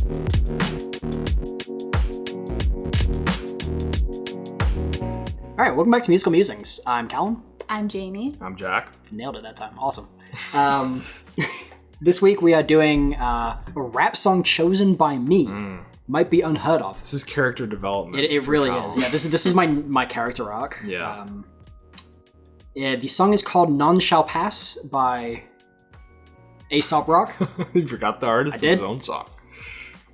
All right, welcome back to Musical Musings. I'm Callum. I'm Jamie. I'm Jack. Nailed it that time. Awesome. This week we are doing a rap song chosen by me. Might be unheard of. This is character development. It really is. Yeah, this is my character arc. Yeah. The song is called None Shall Pass by Aesop Rock. You forgot the artist of his own song.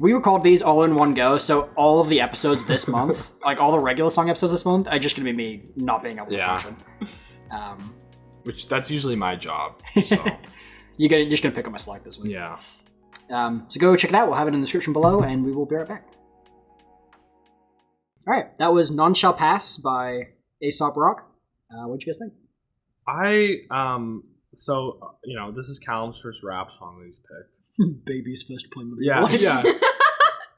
We recorded these all in one go, so all of the episodes this month, like all the regular song episodes this month, are just going to be me not being able to function. Which, that's usually my job, so. You're just going to pick up my slack this week. Yeah. So go check it out. We'll have it in the description below, and we will be right back. All right, that was None Shall Pass by Aesop Rock. What'd you guys think? This is Callum's first rap song that he's picked. Baby's first poem of the Yeah, year. yeah.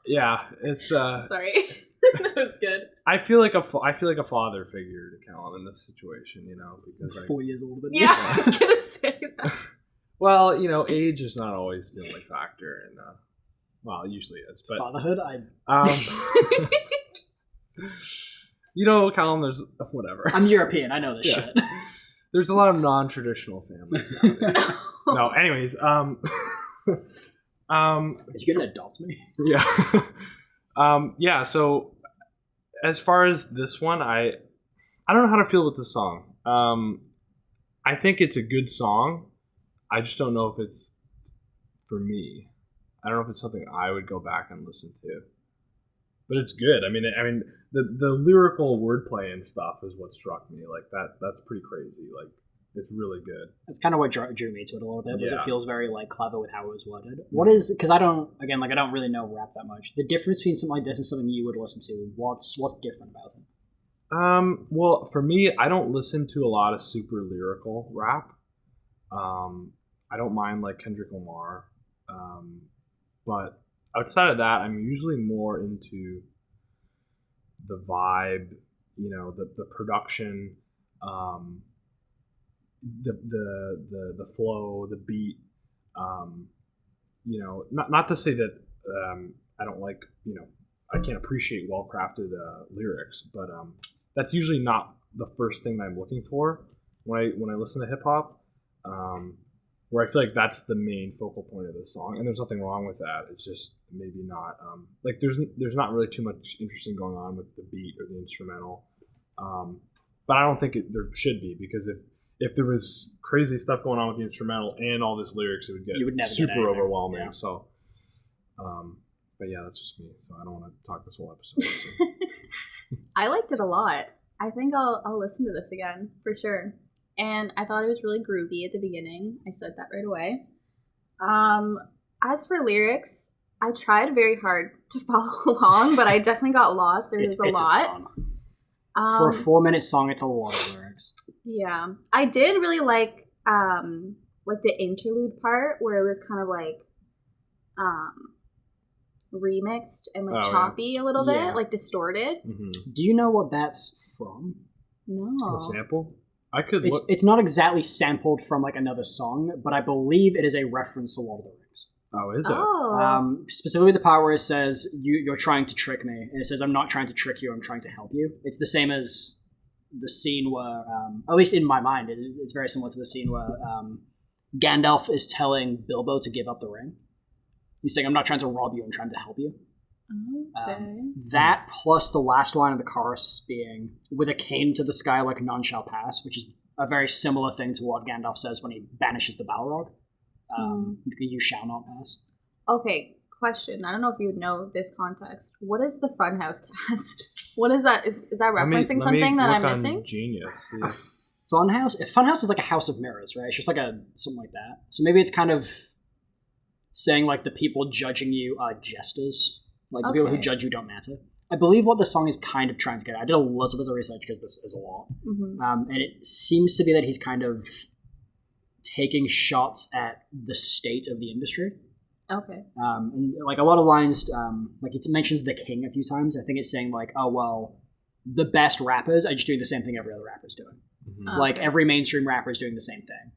Yeah, it's Sorry. That was good. I feel like a father figure to Callum in this situation, because He's 4 years older than Yeah, I was going to say that. Well, age is not always the only factor, and well, it usually is. But fatherhood, Callum, there's whatever. I'm European. I know this shit. There's a lot of non-traditional families nowadays. No, anyways, You gonna adopt me? Yeah. So as far as this one, I don't know how to feel with this song. I think it's a good song. I just don't know if it's for me. I don't know if it's something I would go back and listen to. But it's good. I mean, the lyrical wordplay and stuff is what struck me. Like that's pretty crazy. Like, it's really good. That's kind of what drew me to it a little bit, because it feels very like clever with how it was worded. What is, because I don't really know rap that much. The difference between something like this and something you would listen to, what's different about it? Well, for me, I don't listen to a lot of super lyrical rap. I don't mind like Kendrick Lamar, but outside of that, I'm usually more into the vibe, the production, the flow, the beat. Not to say that I don't like, I can't appreciate well-crafted lyrics, but that's usually not the first thing that I'm looking for when I listen to hip hop. Where I feel like that's the main focal point of this song, and there's nothing wrong with that. It's just maybe not there's not really too much interesting going on with the beat or the instrumental, but I don't think there should be, because if there was crazy stuff going on with the instrumental and all this lyrics, it would get super overwhelming. Yeah. So, but yeah, that's just me. So I don't want to talk this whole episode. So. I liked it a lot. I think I'll listen to this again for sure. And I thought it was really groovy at the beginning. I said that right away. As for lyrics, I tried very hard to follow along, but I definitely got lost. There's a lot. For a 4-minute song, it's a lot of lyrics. Yeah. I did really like the interlude part where it was kind of like remixed and choppy a little bit, like distorted. Mm-hmm. Do you know what that's from? No. The sample? I could look. It's not exactly sampled from like another song, but I believe it is a reference to Lord of the Rings. Oh, is it? Oh. Specifically the part where it says, you're trying to trick me. And it says, I'm not trying to trick you, I'm trying to help you. It's the same as the scene where, at least in my mind, it's very similar to the scene where Gandalf is telling Bilbo to give up the ring. He's saying, I'm not trying to rob you, I'm trying to help you. Okay. That plus the last line of the chorus being, with a cane to the sky like none shall pass, which is a very similar thing to what Gandalf says when he banishes the Balrog. You shall not pass. Okay, question. I don't know if you would know this context. What is the Funhouse cast? What is that? Is that referencing something that I'm missing? Genius. Yeah. A funhouse? A funhouse is like a house of mirrors, right? It's just like something like that. So maybe it's kind of saying like the people judging you are jesters. Like the people who judge you don't matter. I believe what the song is kind of trying to get at. I did a little bit of research because this is a lot. Mm-hmm. And it seems to be that he's kind of taking shots at the state of the industry. Okay. And like a lot of lines, like it mentions the king a few times. I think it's saying like, oh, well, the best rappers are just doing the same thing every other rapper's doing. Mm-hmm. Like every mainstream rapper is doing the same thing.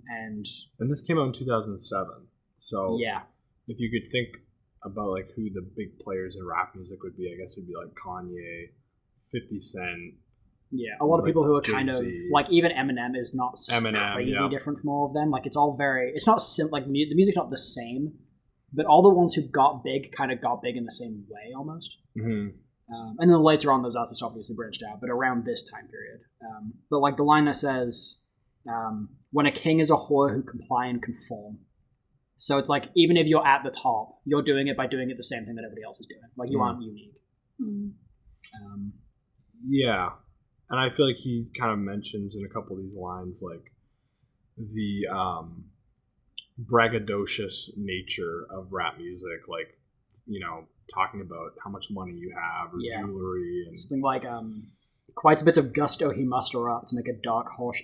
And this came out in 2007. So yeah, if you could think about like who the big players in rap music would be, I guess it would be like Kanye, 50 Cent. Yeah, a lot of like people who are kind of Jay-Z. like, even Eminem is not crazy different from all of them. Like, it's all very, it's not like the music's not the same, but all the ones who got big kind of got big in the same way almost. Mm-hmm. And then later on, those artists obviously branched out, but around this time period. But like the line that says, "When a king is a whore who comply and conform." So it's like, even if you're at the top, you're doing it by doing it the same thing that everybody else is doing. Like, you aren't unique. Yeah. And I feel like he kind of mentions in a couple of these lines, like, the braggadocious nature of rap music, like, you know, talking about how much money you have or jewelry. And something like, quite a bit of gusto he muster up to make a dark horse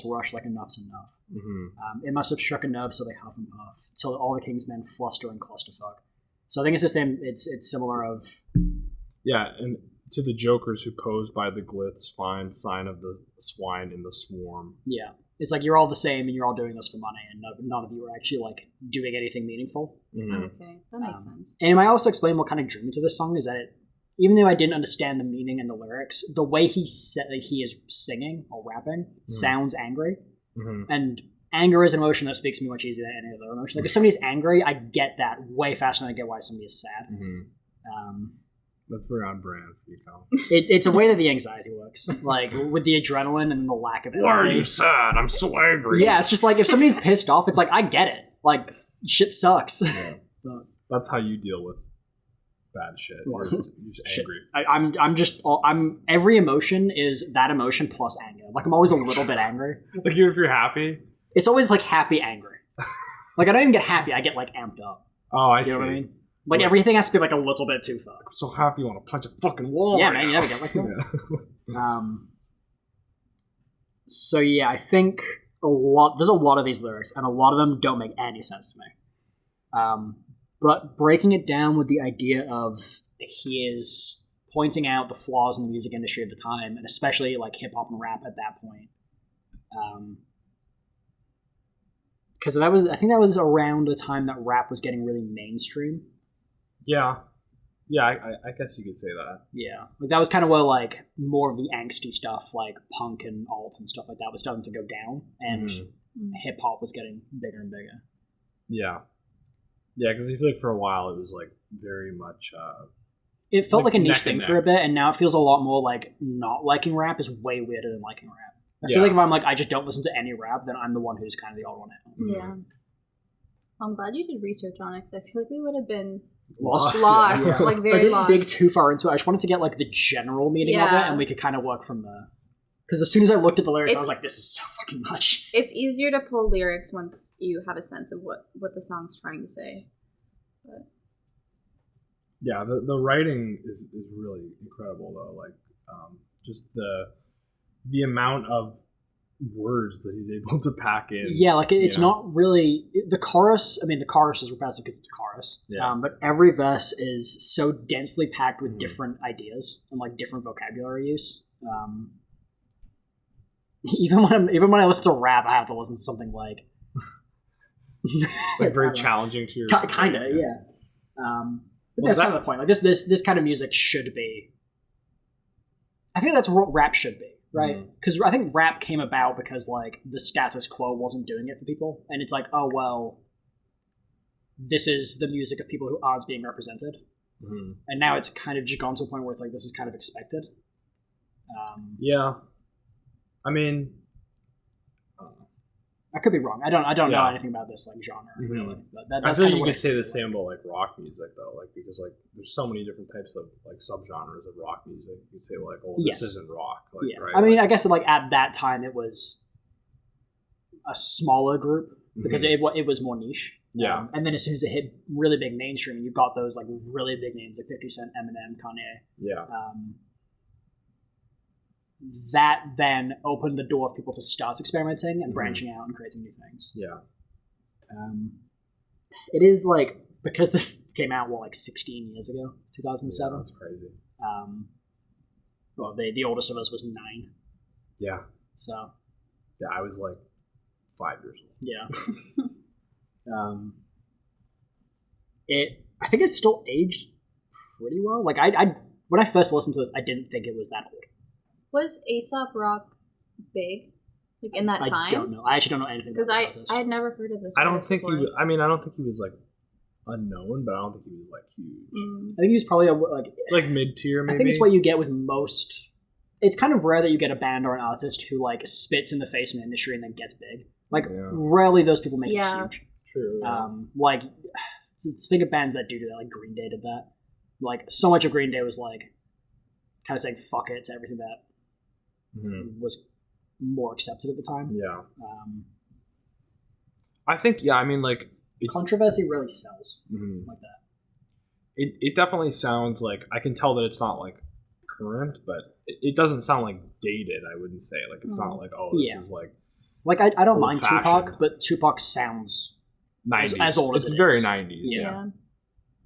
rush like enough's enough. Mm-hmm. It must have struck a nerve, so they huff and puff, till all the king's men fluster and clusterfuck. So I think it's the same. It's similar of and to the jokers who pose by the glitz, find sign of the swine in the swarm. Yeah, it's like, you're all the same and you're all doing this for money, and none of you are actually like doing anything meaningful. Mm-hmm. Okay, that makes sense. And it might also explain what kind of drew me to this song is that even though I didn't understand the meaning and the lyrics, the way he is singing or rapping sounds angry. Mm-hmm. And anger is an emotion that speaks to me much easier than any other emotion. Like, if somebody's angry, I get that way faster than I get why somebody is sad. Mm-hmm. That's very on brand for you, Cal. It's a way that the anxiety works, like with the adrenaline and the lack of empathy. Why are you sad? I'm so angry. Yeah, it's just like, if somebody's pissed off, it's like, I get it. Like, shit sucks. Yeah. That's how you deal with bad shit. You're just angry. I'm every emotion is that emotion plus anger. Like, I'm always a little bit angry. Like, even if you're happy? It's always like happy angry. Like, I don't even get happy, I get like amped up. Oh, I see. You know what I mean? Like, everything has to be like a little bit too far. I'm so happy you want to punch a fucking wall. Yeah, right man, now. you never get like that. So yeah, I think there's a lot of these lyrics, and a lot of them don't make any sense to me. But breaking it down with the idea of he is pointing out the flaws in the music industry at the time, and especially like hip hop and rap at that point. Because I think that was around the time that rap was getting really mainstream. Yeah, I guess you could say that. Yeah, like that was kind of where like more of the angsty stuff, like punk and alt and stuff like that, was starting to go down, and hip hop was getting bigger and bigger. Yeah, because I feel like for a while it was like very much. It felt like a niche thing for a bit, and now it feels a lot more like not liking rap is way weirder than liking rap. I feel like if I'm like, I just don't listen to any rap, then I'm the one who's kind of the odd one out. Yeah. I'm glad you did research on it, because I feel like we would have been lost. Yeah. Like, very lost. I didn't dig too far into it. I just wanted to get like the general meaning of it, and we could kind of work from there. Because as soon as I looked at the lyrics, I was like, this is so fucking much. It's easier to pull lyrics once you have a sense of what the song's trying to say. But. Yeah, the writing is really incredible, though. Like, just the amount of words that he's able to pack in. Yeah, like it's not really the chorus. I mean, the chorus is repetitive because it's a chorus. Yeah. But every verse is so densely packed with different ideas and like different vocabulary use. Even when I listen to rap, I have to listen to something like like very challenging to your kind of that's kind of the point. Like this kind of music should be. I think that's what rap should be. Right, because I think rap came about because like the status quo wasn't doing it for people, and it's like, oh well, this is the music of people who aren't being represented, and now it's kind of just gone to a point where it's like this is kind of expected. Yeah, I mean, I could be wrong. I don't know anything about this like genre really. But that's I feel kind you of could say the same about like rock music though, like because like there's so many different types of like subgenres of rock music. You could say like, oh, this isn't rock. Like, right? I mean, I guess like at that time it was a smaller group because it was more niche. Yeah, and then as soon as it hit really big mainstream, you got those like really big names like 50 Cent, Eminem, Kanye. Yeah. That then opened the door for people to start experimenting and branching out and creating new things. Yeah. It is like, because this came out, like 16 years ago, 2007? Yeah, that's crazy. Well, the oldest of us was 9. Yeah. So. Yeah, I was like 5 years old. Yeah. I think it's still aged pretty well. Like I when I first listened to this, I didn't think it was that old. Was Aesop Rock big, like in that time? I don't know. I actually don't know anything about Because this I had never heard of this. I don't think before. he was, I mean, I don't think he was like unknown, but I don't think he was like huge. I think he was probably like mid-tier, maybe. I think it's what you get with most. It's kind of rare that you get a band or an artist who like spits in the face of an industry and then gets big. Like rarely those people make it huge. True. Yeah. Like think of bands that do that. Like Green Day did that. Like so much of Green Day was like kind of saying fuck it to everything that was more accepted at the time. Yeah. I think I mean like controversy really sells like that. It definitely sounds like I can tell that it's not like current, but it doesn't sound like dated. I wouldn't say like it's not like this is like I don't mind Tupac, but Tupac sounds 90s. As old as it's it very is. 90s. Yeah.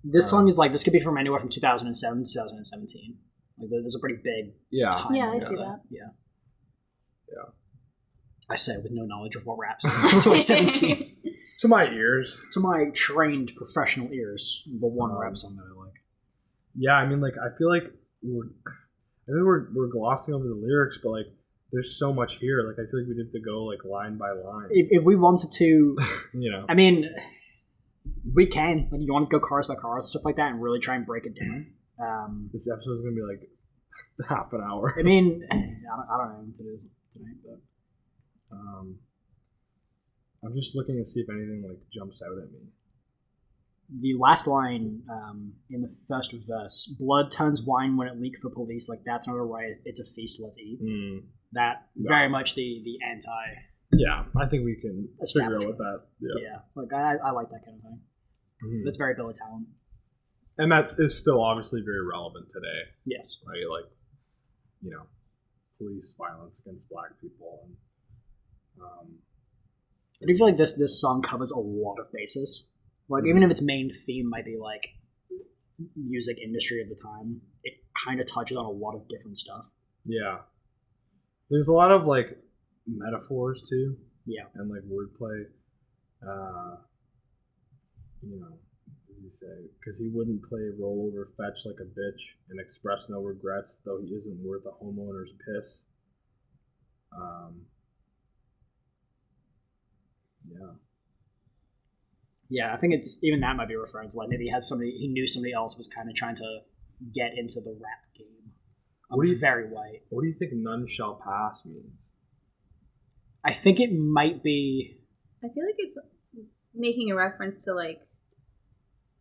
This song is like this could be from anywhere from 2007 to 2017. Like there's a pretty big time. Yeah, I see that. Yeah. Yeah. I say with no knowledge of what raps in 2017. To my ears. To my trained professional ears, the one rap song that I like. Yeah, I mean, like, I feel like we're glossing over the lyrics, but like, there's so much here. Like, I feel like we have to go like line by line. If we wanted to, you know, I mean, we can. Like, you want to go chorus by chorus, stuff like that, and really try and break it down. This episode is gonna be like half an hour. I mean, I don't know what it is tonight, but I'm just looking to see if anything like jumps out at me. The last line in the first verse: "Blood turns wine when it leak for police. Like that's not a right. It's a feast. Let's eat." That very much the anti. Yeah, I think we can figure out what that. Yeah, like I like that kind of thing. That's very Bill of Talent. And is still obviously very relevant today. Yes. Right? Like, you know, police violence against black people. And, I do feel like this song covers a lot of bases. Like, even if its main theme might be, like, music industry of the time, it kind of touches on a lot of different stuff. Yeah. There's a lot of, like, metaphors, too. Yeah. And, like, wordplay. You know, say, because he wouldn't play rollover fetch like a bitch and express no regrets, though he isn't worth a homeowner's piss. Yeah, I think it's even that might be referring to like maybe he knew somebody else was kind of trying to get into the rap game. Very white. What do you think "none shall pass" means? I think it might be. I feel like it's making a reference to like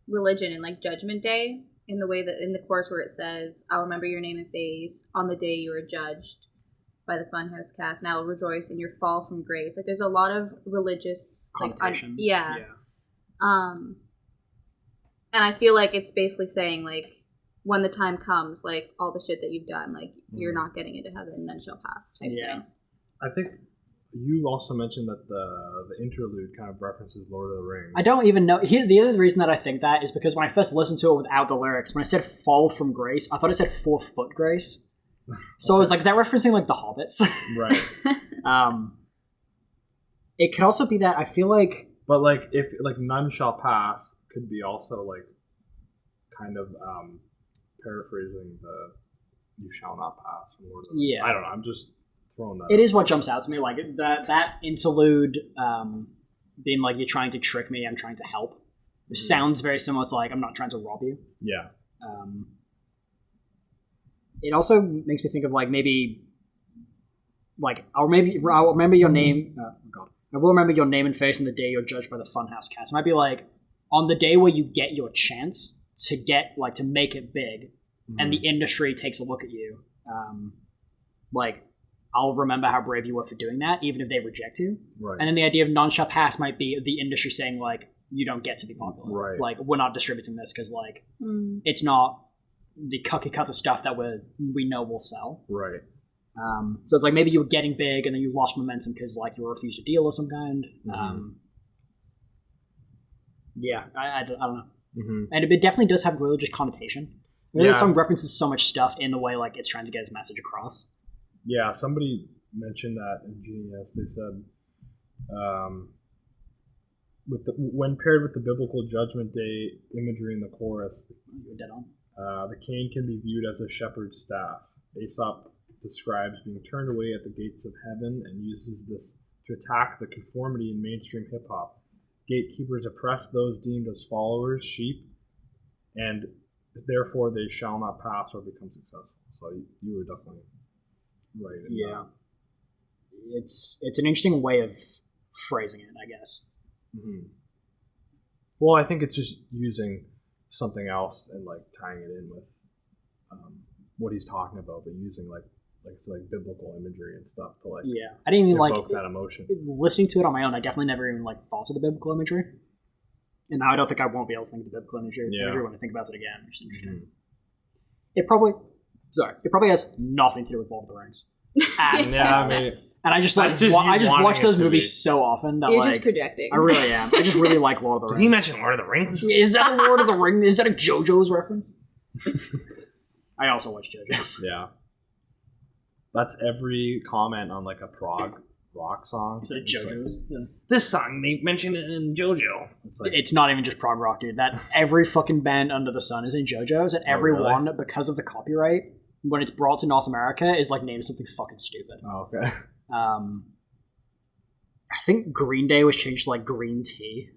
religion and like Judgment Day, in the way that in the chorus where it says, "I'll remember your name and face on the day you were judged by the funhouse cast, and I will rejoice in your fall from grace." Like there's a lot of religious connotation. Yeah. And I feel like it's basically saying like, when the time comes, like all the shit that you've done, like you're not getting into heaven, none shall pass type thing. I think you also mentioned that the interlude kind of references Lord of the Rings. I don't even know. The other reason that I think that is because when I first listened to it without the lyrics, when I said fall from grace, I thought it said 4-foot grace. So I was like, is that referencing like the Hobbits? Right. It could also be that I feel like... But like if like none shall pass could be also like kind of paraphrasing the you shall not pass. Yeah. I don't know. I'm just throwing that. It is what jumps out to me. Like that interlude being like, you're trying to trick me, I'm trying to help. It sounds very similar to like, I'm not trying to rob you. Yeah. It also makes me think of like maybe like I'll remember your name. Oh God. I will remember your name and face on the day you're judged by the funhouse cast. It might be like on the day where you get your chance to get like to make it big, and the industry takes a look at you. Like I'll remember how brave you were for doing that, even if they reject you. Right. And then the idea of none shall pass might be the industry saying like, you don't get to be popular. Right. Like we're not distributing this because like it's not the cookie cutter stuff that we know will sell. Right. So it's like maybe you were getting big and then you lost momentum because like you refused a deal of some kind. Yeah, I don't know. And it definitely does have religious connotation. The song references so much stuff in the way like it's trying to get its message across. Yeah, somebody mentioned that in Genius. They said when paired with the biblical Judgment Day imagery in the chorus, You're dead on. the cane can be viewed as a shepherd's staff. Aesop describes being turned away at the gates of heaven and uses this to attack the conformity in mainstream hip-hop. Gatekeepers oppress those deemed as followers, sheep, and therefore they shall not pass or become successful. So you were definitely right. Yeah. It's an interesting way of phrasing it, I guess. Mm-hmm. Well, I think it's just using something else and like tying it in with what he's talking about, but using like biblical imagery and stuff to like I didn't even evoke that emotion. Listening to it on my own, I definitely never even like thought of the biblical imagery, and now I don't think I won't be able to think of the biblical imagery when I think about it again, which is interesting. Mm-hmm. It probably has nothing to do with Lord of the Rings. And I just watch those movies so often that you're just projecting. I really am. I just really like Lord of the Rings. Did he mention Lord of the Rings? Is that a Lord of the Rings? Is that a JoJo's reference? I also watch JoJo's. Yeah. That's every comment on like a prog rock song. Is it JoJo's? Like, this song, they mentioned it in JoJo. It's not even just prog rock, dude. That every fucking band under the sun is in JoJo's, and every one, because of the copyright, when it's brought to North America, is like named something fucking stupid. Oh, okay. I think Green Day was changed to like Green Tea.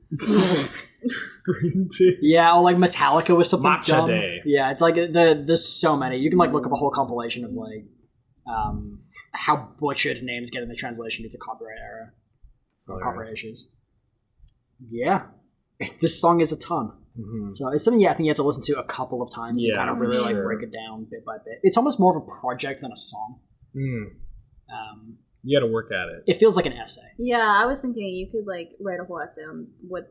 Green Tea? Yeah, or like Metallica was something Matcha dumb. Day. Yeah, it's like there's so many. You can like look up a whole compilation of like how butchered names get in the translation due to copyright error. Or copyright issues. Yeah. This song is a ton. Mm-hmm. So it's something I think you have to listen to a couple of times and kind of really like break it down bit by bit. It's almost more of a project than a song. You got to work at it. It feels like an essay. Yeah, I was thinking you could like write a whole essay on what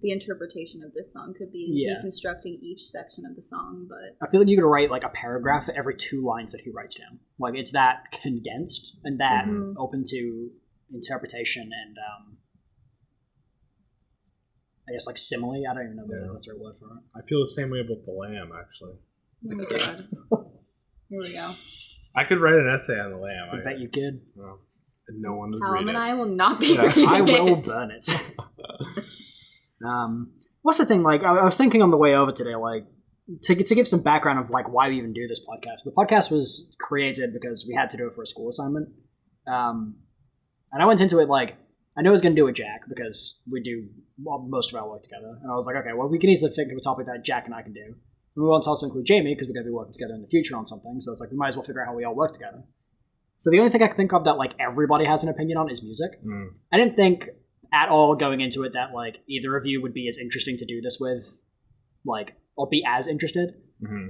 the interpretation of this song could be, deconstructing each section of the song. But I feel like you could write like a paragraph for every 2 lines that he writes down. Like it's that condensed and that open to interpretation and I guess like simile. I don't even know that's the right word for it. I feel the same way about the Lamb, actually. Oh my god. Here we go. I could write an essay on the Lamb. I bet you could. Well, no one would Callum read and it. I will not be reading I will it. burn it. What's the thing? Like, I was thinking on the way over today, like, to give some background of like why we even do this podcast. The podcast was created because we had to do it for a school assignment, and I went into it like I knew I was going to do it with Jack because we do most of our work together, and I was like, okay, well, we can easily think of a topic that Jack and I can do. We want to also include Jamie because we're going to be working together in the future on something. So it's like we might as well figure out how we all work together. So the only thing I can think of that like everybody has an opinion on is music. I didn't think at all going into it that like either of you would be as interesting to do this with, like, or be as interested.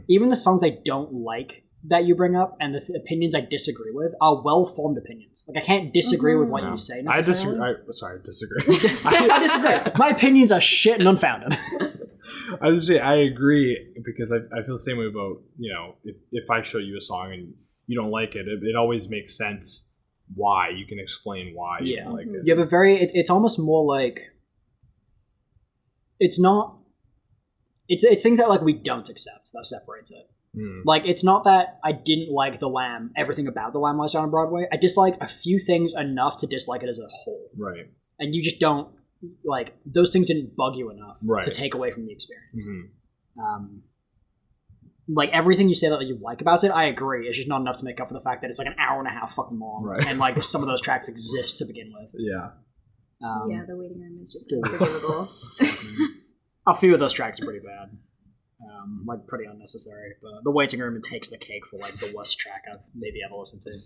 Even the songs I don't like that you bring up and the opinions I disagree with are well-formed opinions. Like I can't disagree with what you say necessarily. I disagree. I disagree. My opinions are shit and unfounded. I would say I agree because I feel the same way about, you know, if I show you a song and you don't like it, it always makes sense why. You can explain why you don't like it. You have a very, it's almost more like, it's not, it's things that like we don't accept that separates it. Like, it's not that I didn't like The Lamb, everything about The Lamb Lies Down on Broadway. I dislike a few things enough to dislike it as a whole. Right. And you just don't, like, those things didn't bug you enough to take away from the experience. Like, everything you say that you like about it, I agree. It's just not enough to make up for the fact that it's like an hour and a half fucking long. Right. And, like, some of those tracks exist to begin with. Yeah, the waiting room is just unforgivable. A few of those tracks are pretty bad. Like, pretty unnecessary. But the waiting room takes the cake for, like, the worst track I've maybe ever listened to.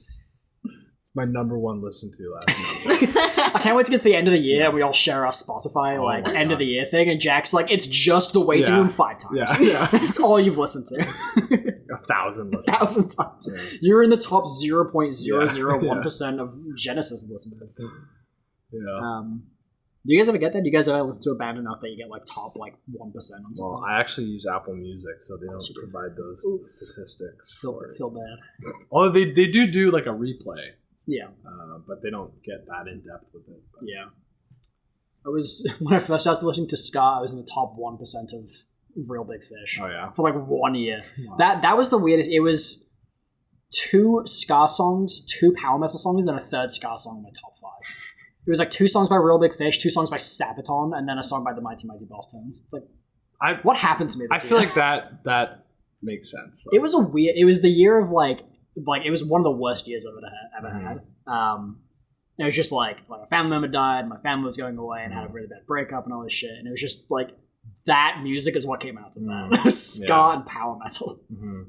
My number one listen to last night. I can't wait to get to the end of the year and we all share our Spotify end of the year thing, and Jack's like, it's just the waiting room 5 times. Yeah. It's all you've listened to. 1,000 listens. 1,000 times. Yeah. You're in the top 0.001% of Genesis listeners. Yeah. Do you guys ever get that? Do you guys ever listen to a band enough that you get like top like 1% on something? Well, I actually use Apple Music, so they don't provide those statistics. Feel bad. Although they do like a replay. Yeah. But they don't get that in depth with it. But. Yeah. When I first started listening to ska, I was in the top 1% of Real Big Fish. Oh yeah. For like 1 year. Wow. That was the weirdest. It was 2 ska songs, 2 power metal songs, and then a third ska song in my top 5. It was like 2 songs by Real Big Fish, 2 songs by Sabaton, and then a song by the Mighty Mighty Boss Tones. It's like, what happened to me this year? I feel like that makes sense. It was it was the year of like it was one of the worst years I've ever had. It was just like a family member died, my family was going away, and had a really bad breakup and all this shit. And it was just like that music is what came out of that. It was ska and power metal. Mm-hmm.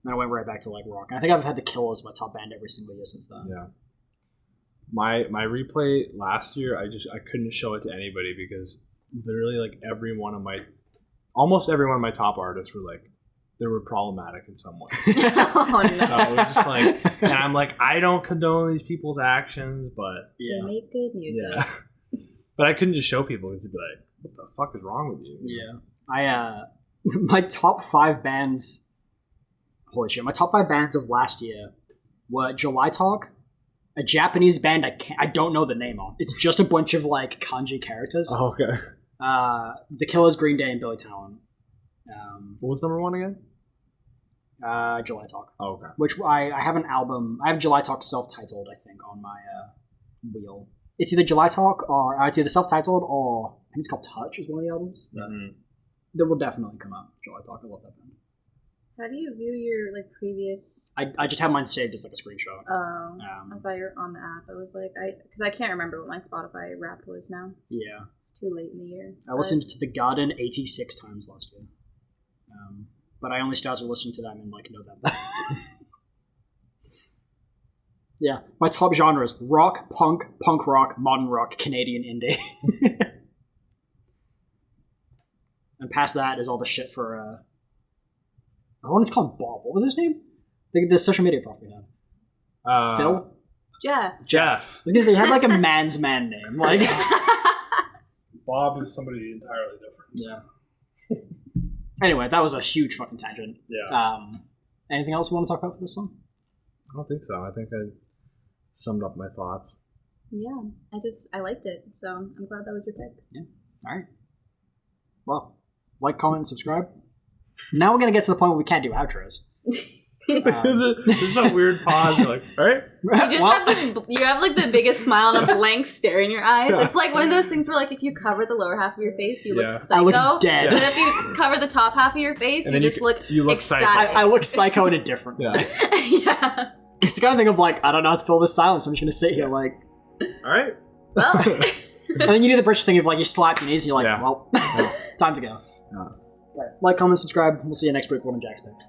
Then I went right back to like rock. And I think I've had the Killers as my top band every single year since then. Yeah. My replay last year, I couldn't show it to anybody because literally like almost every one of my top artists were like, they were problematic in some way. Oh, no. So it was just like, and I'm like, I don't condone these people's actions, but They make good music. yeah. But I couldn't just show people because it'd be like, what the fuck is wrong with you? Yeah. My top 5 bands, holy shit, my top 5 bands of last year were July Talk, a Japanese band I don't know the name of. It's just a bunch of like kanji characters. Oh, okay. The Killers, Green Day, and Billy Talent. What was number 1 again? July Talk. Oh, okay. Which I have an album. I have July Talk self-titled, I think, on my wheel. It's either July Talk or it's either self-titled or I think it's called Touch is one of the albums. Mm-hmm. That will definitely come up. July Talk. I love that band. How do you view your like previous? I just have mine saved as like a screenshot. Oh, I thought you were on the app. I was like, because I can't remember what my Spotify Wrapped was now. Yeah, it's too late in the year. I listened to The Garden 86 times last year, but I only started listening to them in like November. Yeah, my top genres: rock, punk rock, modern rock, Canadian indie. And past that is all the shit for I wanted to call him Bob. What was his name? The social media prof we had. Phil? Jeff. I was gonna say, he had like a man's man name. Like Bob is somebody entirely different. Yeah. Anyway, that was a huge fucking tangent. Yeah. Anything else we want to talk about for this song? I don't think so. I think I summed up my thoughts. Yeah. I liked it. So I'm glad that was your pick. Yeah. All right. Well, like, comment, and subscribe. Now we're going to get to the point where we can't do outros. There's a weird pause. You're like, all right. You have like the biggest smile and a blank stare in your eyes. It's like one of those things where like if you cover the lower half of your face, you look psycho. I look dead. But if you cover the top half of your face, and you just look ecstatic. I look psycho in a different way. Yeah. It's the kind of thing of like, I don't know how to fill this silence, so I'm just going to sit here like... All right. Well. And then you do the British thing of like, you slap your knees and you're like, well, time to go. Right. Like, comment, subscribe. We'll see you next week. One of Jack's picks.